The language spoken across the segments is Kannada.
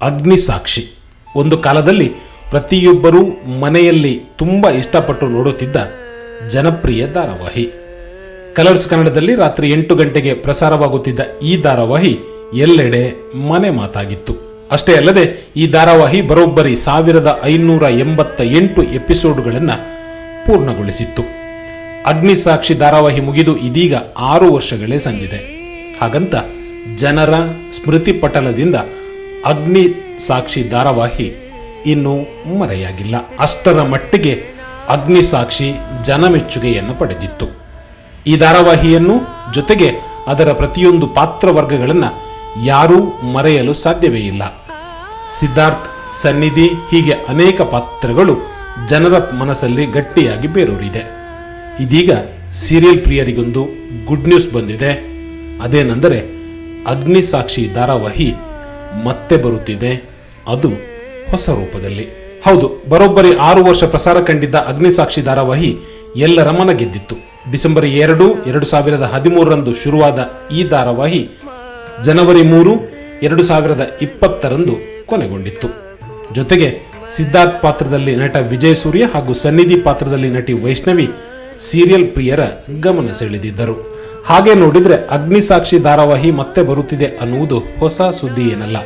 ಅಗ್ನಿಸಾಕ್ಷಿ ಒಂದು ಕಾಲದಲ್ಲಿ ಪ್ರತಿಯೊಬ್ಬರೂ ಮನೆಯಲ್ಲಿ ತುಂಬ ಇಷ್ಟಪಟ್ಟು ನೋಡುತ್ತಿದ್ದ ಜನಪ್ರಿಯ ಧಾರಾವಾಹಿ. ಕಲರ್ಸ್ ಕನ್ನಡದಲ್ಲಿ ರಾತ್ರಿ 8 ಗಂಟೆಗೆ ಪ್ರಸಾರವಾಗುತ್ತಿದ್ದ ಈ ಧಾರಾವಾಹಿ ಎಲ್ಲೆಡೆ ಮನೆ ಮಾತಾಗಿತ್ತು. ಅಷ್ಟೇ ಅಲ್ಲದೆ ಈ ಧಾರಾವಾಹಿ ಬರೋಬ್ಬರಿ 1588 ಎಪಿಸೋಡ್ಗಳನ್ನು ಪೂರ್ಣಗೊಳಿಸಿತ್ತು. ಅಗ್ನಿಸಾಕ್ಷಿ ಧಾರಾವಾಹಿ ಮುಗಿದು ಇದೀಗ 6 ವರ್ಷಗಳೇ ಸಂದಿದೆ. ಹಾಗಂತ ಜನರ ಸ್ಮೃತಿ ಪಟಲದಿಂದ ಅಗ್ನಿಸಾಕ್ಷಿ ಧಾರಾವಾಹಿ ಇನ್ನೂ ಮರೆಯಾಗಿಲ್ಲ. ಅಷ್ಟರ ಮಟ್ಟಿಗೆ ಅಗ್ನಿಸಾಕ್ಷಿ ಜನಮೆಚ್ಚುಗೆಯನ್ನು ಪಡೆದಿತ್ತು. ಈ ಧಾರಾವಾಹಿಯನ್ನು ಜೊತೆಗೆ ಅದರ ಪ್ರತಿಯೊಂದು ಪಾತ್ರವರ್ಗಗಳನ್ನು ಯಾರೂ ಮರೆಯಲು ಸಾಧ್ಯವೇ ಇಲ್ಲ. ಸಿದ್ಧಾರ್ಥ್, ಸನ್ನಿಧಿ ಹೀಗೆ ಅನೇಕ ಪಾತ್ರಗಳು ಜನರ ಮನಸ್ಸಲ್ಲಿ ಗಟ್ಟಿಯಾಗಿ ಬೇರೂರಿದೆ. ಇದೀಗ ಸೀರಿಯಲ್ ಪ್ರಿಯರಿಗೊಂದು ಗುಡ್ ನ್ಯೂಸ್ ಬಂದಿದೆ. ಅದೇನೆಂದರೆ ಅಗ್ನಿಸಾಕ್ಷಿ ಧಾರಾವಾಹಿ ಮತ್ತೆ ಬರುತ್ತಿದೆ, ಅದು ಹೊಸ ರೂಪದಲ್ಲಿ. ಹೌದು, ಬರೋಬ್ಬರಿ 6 ವರ್ಷ ಪ್ರಸಾರ ಕಂಡಿದ್ದ ಅಗ್ನಿಸಾಕ್ಷಿ ಧಾರಾವಾಹಿ ಎಲ್ಲರ ಮನ ಗೆದ್ದಿತ್ತು. ಡಿಸೆಂಬರ್ 2, 2013 ಶುರುವಾದ ಈ ಧಾರಾವಾಹಿ ಜನವರಿ 3, 2020 ಕೊನೆಗೊಂಡಿತ್ತು. ಜೊತೆಗೆ ಸಿದ್ಧಾರ್ಥ್ ಪಾತ್ರದಲ್ಲಿ ನಟ ವಿಜಯ್ ಸೂರ್ಯ ಹಾಗೂ ಸನ್ನಿಧಿ ಪಾತ್ರದಲ್ಲಿ ನಟಿ ವೈಷ್ಣವಿ ಸೀರಿಯಲ್ ಪ್ರಿಯರ ಗಮನ ಸೆಳೆದಿದ್ದರು. ಹಾಗೆ ನೋಡಿದ್ರೆ ಅಗ್ನಿಸಾಕ್ಷಿ ಧಾರಾವಾಹಿ ಮತ್ತೆ ಬರುತ್ತಿದೆ ಅನ್ನುವುದು ಹೊಸ ಸುದ್ದಿ ಏನಲ್ಲ.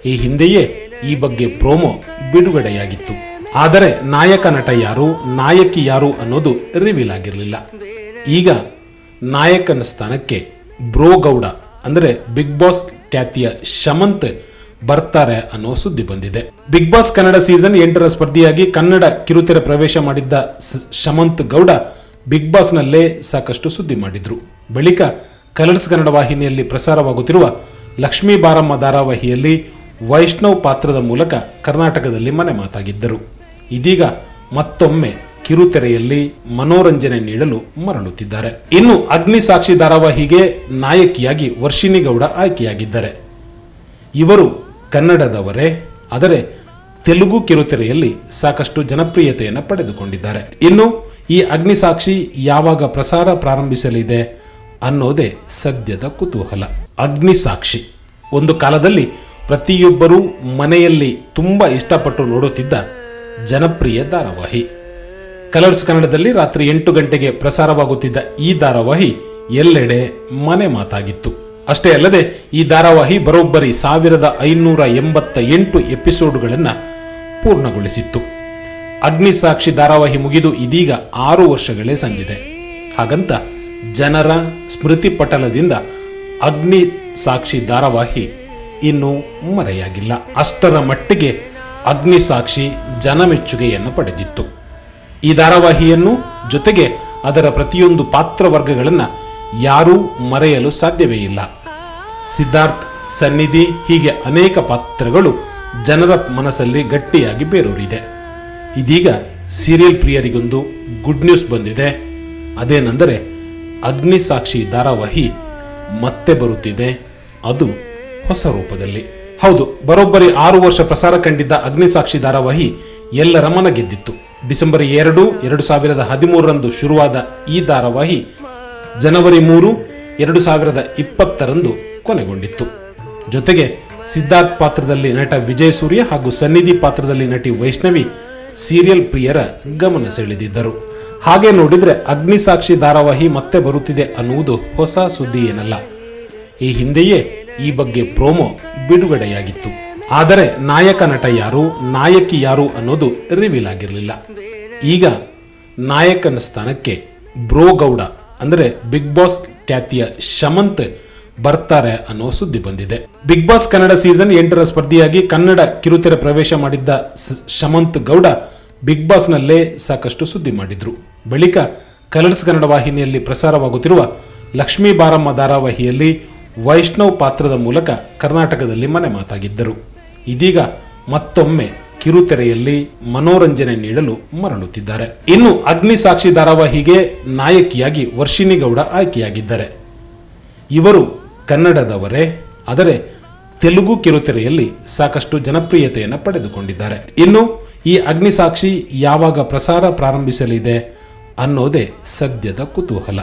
ಈ ಹಿಂದೆಯೇ ಈ ಬಗ್ಗೆ ಪ್ರೋಮೋ ಬಿಡುಗಡೆಯಾಗಿತ್ತು. ಆದರೆ ನಾಯಕ ನಟ ಯಾರು, ನಾಯಕಿ ಯಾರು ಅನ್ನೋದು ರಿವೀಲ್ ಆಗಿರಲಿಲ್ಲ. ಈಗ ನಾಯಕನ ಸ್ಥಾನಕ್ಕೆ ಬ್ರೋ ಗೌಡ ಅಂದರೆ ಬಿಗ್ ಬಾಸ್ ಖ್ಯಾತಿಯ ಶಮಂತ್ ಬರ್ತಾರೆ ಅನ್ನೋ ಸುದ್ದಿ ಬಂದಿದೆ. ಬಿಗ್ ಬಾಸ್ ಕನ್ನಡ ಸೀಸನ್ 8 ಸ್ಪರ್ಧಿಯಾಗಿ ಕನ್ನಡ ಕಿರುತೆರೆ ಪ್ರವೇಶ ಮಾಡಿದ್ದ ಶಮಂತ್ ಗೌಡ ಬಿಗ್ ಬಾಸ್ನಲ್ಲೇ ಸಾಕಷ್ಟು ಸುದ್ದಿ ಮಾಡಿದ್ರು. ಬಳಿಕ ಕಲರ್ಸ್ ಕನ್ನಡ ವಾಹಿನಿಯಲ್ಲಿ ಪ್ರಸಾರವಾಗುತ್ತಿರುವ ಲಕ್ಷ್ಮೀ ಬಾರಮ್ಮ ಧಾರಾವಾಹಿಯಲ್ಲಿ ವೈಷ್ಣವ್ ಪಾತ್ರದ ಮೂಲಕ ಕರ್ನಾಟಕದಲ್ಲಿ ಮನೆ ಮಾತಾಗಿದ್ದರು. ಇದೀಗ ಮತ್ತೊಮ್ಮೆ ಕಿರುತೆರೆಯಲ್ಲಿ ಮನೋರಂಜನೆ ನೀಡಲು ಮರಳುತ್ತಿದ್ದಾರೆ. ಇನ್ನು ಅಗ್ನಿಸಾಕ್ಷಿ ಧಾರಾವಾಹಿಗೆ ನಾಯಕಿಯಾಗಿ ವರ್ಷಿಣಿ ಗೌಡ ಆಯ್ಕೆಯಾಗಿದ್ದಾರೆ. ಇವರು ಕನ್ನಡದವರೇ, ಆದರೆ ತೆಲುಗು ಕಿರುತೆರೆಯಲ್ಲಿ ಸಾಕಷ್ಟು ಜನಪ್ರಿಯತೆಯನ್ನು ಪಡೆದುಕೊಂಡಿದ್ದಾರೆ. ಇನ್ನು ಈ ಅಗ್ನಿಸಾಕ್ಷಿ ಯಾವಾಗ ಪ್ರಸಾರ ಪ್ರಾರಂಭಿಸಲಿದೆ ಅನ್ನೋದೇ ಸದ್ಯದ ಕುತೂಹಲ. ಅಗ್ನಿಸಾಕ್ಷಿ ಒಂದು ಕಾಲದಲ್ಲಿ ಪ್ರತಿಯೊಬ್ಬರೂ ಮನೆಯಲ್ಲಿ ತುಂಬ ಇಷ್ಟಪಟ್ಟು ನೋಡುತ್ತಿದ್ದ ಜನಪ್ರಿಯ ಧಾರಾವಾಹಿ. ಕಲರ್ಸ್ ಕನ್ನಡದಲ್ಲಿ ರಾತ್ರಿ 8 ಗಂಟೆಗೆ ಪ್ರಸಾರವಾಗುತ್ತಿದ್ದ ಈ ಧಾರಾವಾಹಿ ಎಲ್ಲೆಡೆ ಮನೆ ಮಾತಾಗಿತ್ತು. ಅಷ್ಟೇ ಅಲ್ಲದೆ ಈ ಧಾರಾವಾಹಿ ಬರೋಬ್ಬರಿ 1588 ಎಪಿಸೋಡ್ಗಳನ್ನು ಪೂರ್ಣಗೊಳಿಸಿತ್ತು. ಅಗ್ನಿಸಾಕ್ಷಿ ಧಾರಾವಾಹಿ ಮುಗಿದು ಇದೀಗ 6 ವರ್ಷಗಳೇ ಸಂದಿದೆ. ಹಾಗಂತ ಜನರ ಸ್ಮೃತಿ ಪಟಲದಿಂದ ಅಗ್ನಿಸಾಕ್ಷಿ ಧಾರಾವಾಹಿ ಇನ್ನೂ ಮರೆಯಾಗಿಲ್ಲ. ಅಷ್ಟರ ಮಟ್ಟಿಗೆ ಅಗ್ನಿಸಾಕ್ಷಿ ಜನಮೆಚ್ಚುಗೆಯನ್ನು ಪಡೆದಿತ್ತು. ಈ ಧಾರಾವಾಹಿಯನ್ನು ಜೊತೆಗೆ ಅದರ ಪ್ರತಿಯೊಂದು ಪಾತ್ರವರ್ಗಗಳನ್ನು ಯಾರೂ ಮರೆಯಲು ಸಾಧ್ಯವೇ ಇಲ್ಲ. ಸಿದ್ಧಾರ್ಥ್, ಸನ್ನಿಧಿ ಹೀಗೆ ಅನೇಕ ಪಾತ್ರಗಳು ಜನರ ಮನಸ್ಸಲ್ಲಿ ಗಟ್ಟಿಯಾಗಿ ಬೇರೂರಿದೆ. ಇದೀಗ ಸೀರಿಯಲ್ ಪ್ರಿಯರಿಗೊಂದು ಗುಡ್ ನ್ಯೂಸ್ ಬಂದಿದೆ. ಅದೇನೆಂದರೆ ಅಗ್ನಿಸಾಕ್ಷಿ ಧಾರಾವಾಹಿ ಮತ್ತೆ ಬರುತ್ತಿದೆ, ಅದು ಹೊಸ ರೂಪದಲ್ಲಿ. ಹೌದು, ಬರೋಬ್ಬರಿ 6 ವರ್ಷ ಪ್ರಸಾರ ಕಂಡಿದ್ದ ಅಗ್ನಿಸಾಕ್ಷಿ ಧಾರಾವಾಹಿ ಎಲ್ಲರ ಮನ ಗೆದ್ದಿತ್ತು. ಡಿಸೆಂಬರ್ 2, 2013 ಶುರುವಾದ ಈ ಧಾರಾವಾಹಿ ಜನವರಿ 3, 2020 ಕೊನೆಗೊಂಡಿತ್ತು. ಜೊತೆಗೆ ಸಿದ್ಧಾರ್ಥ್ ಪಾತ್ರದಲ್ಲಿ ನಟ ವಿಜಯ್ ಸೂರ್ಯ ಹಾಗೂ ಸನ್ನಿಧಿ ಪಾತ್ರದಲ್ಲಿ ನಟಿ ವೈಷ್ಣವಿ ಸೀರಿಯಲ್ ಪ್ರಿಯರ ಗಮನ ಸೆಳೆದಿದ್ದರು. ಹಾಗೆ ನೋಡಿದ್ರೆ ಅಗ್ನಿಸಾಕ್ಷಿ ಧಾರಾವಾಹಿ ಮತ್ತೆ ಬರುತ್ತಿದೆ ಅನ್ನುವುದು ಹೊಸ ಸುದ್ದಿ ಏನಲ್ಲ. ಈ ಹಿಂದೆಯೇ ಈ ಬಗ್ಗೆ ಪ್ರೋಮೋ ಬಿಡುಗಡೆಯಾಗಿತ್ತು. ಆದರೆ ನಾಯಕ ನಟ ಯಾರು, ನಾಯಕಿ ಯಾರು ಅನ್ನೋದು ರಿವೀಲ್ ಆಗಿರಲಿಲ್ಲ. ಈಗ ನಾಯಕನ ಸ್ಥಾನಕ್ಕೆ ಬ್ರೋ ಗೌಡ ಅಂದರೆ ಬಿಗ್ ಬಾಸ್ ಖ್ಯಾತಿಯ ಶಮಂತ್ ಬರ್ತಾರೆ ಅನ್ನೋ ಸುದ್ದಿ ಬಂದಿದೆ. ಬಿಗ್ ಬಾಸ್ ಕನ್ನಡ ಸೀಸನ್ 8 ಸ್ಪರ್ಧಿಯಾಗಿ ಕನ್ನಡ ಕಿರುತೆರೆ ಪ್ರವೇಶ ಮಾಡಿದ್ದ ಶಮಂತ್ ಗೌಡ ಬಿಗ್ ಬಾಸ್ನಲ್ಲೇ ಸಾಕಷ್ಟು ಸುದ್ದಿ ಮಾಡಿದ್ರು. ಬಳಿಕ ಕಲರ್ಸ್ ಕನ್ನಡ ವಾಹಿನಿಯಲ್ಲಿ ಪ್ರಸಾರವಾಗುತ್ತಿರುವ ಲಕ್ಷ್ಮೀ ಬಾರಮ್ಮ ಧಾರಾವಾಹಿಯಲ್ಲಿ ವೈಷ್ಣವ್ ಪಾತ್ರದ ಮೂಲಕ ಕರ್ನಾಟಕದಲ್ಲಿ ಮನೆ ಮಾತಾಗಿದ್ದರು. ಇದೀಗ ಮತ್ತೊಮ್ಮೆ ಕಿರುತೆರೆಯಲ್ಲಿ ಮನೋರಂಜನೆ ನೀಡಲು ಮರಳುತ್ತಿದ್ದಾರೆ. ಇನ್ನು ಅಗ್ನಿಸಾಕ್ಷಿ ಧಾರಾವಾಹಿಗೆ ನಾಯಕಿಯಾಗಿ ವರ್ಷಿಣಿ ಗೌಡ ಆಯ್ಕೆಯಾಗಿದ್ದಾರೆ. ಇವರು ಕನ್ನಡದವರೇ, ಆದರೆ ತೆಲುಗು ಕಿರುತೆರೆಯಲ್ಲಿ ಸಾಕಷ್ಟು ಜನಪ್ರಿಯತೆಯನ್ನು ಪಡೆದುಕೊಂಡಿದ್ದಾರೆ. ಇನ್ನು ಈ ಅಗ್ನಿಸಾಕ್ಷಿ ಯಾವಾಗ ಪ್ರಸಾರ ಪ್ರಾರಂಭಿಸಲಿದೆ ಅನ್ನೋದೇ ಸದ್ಯದ ಕುತೂಹಲ.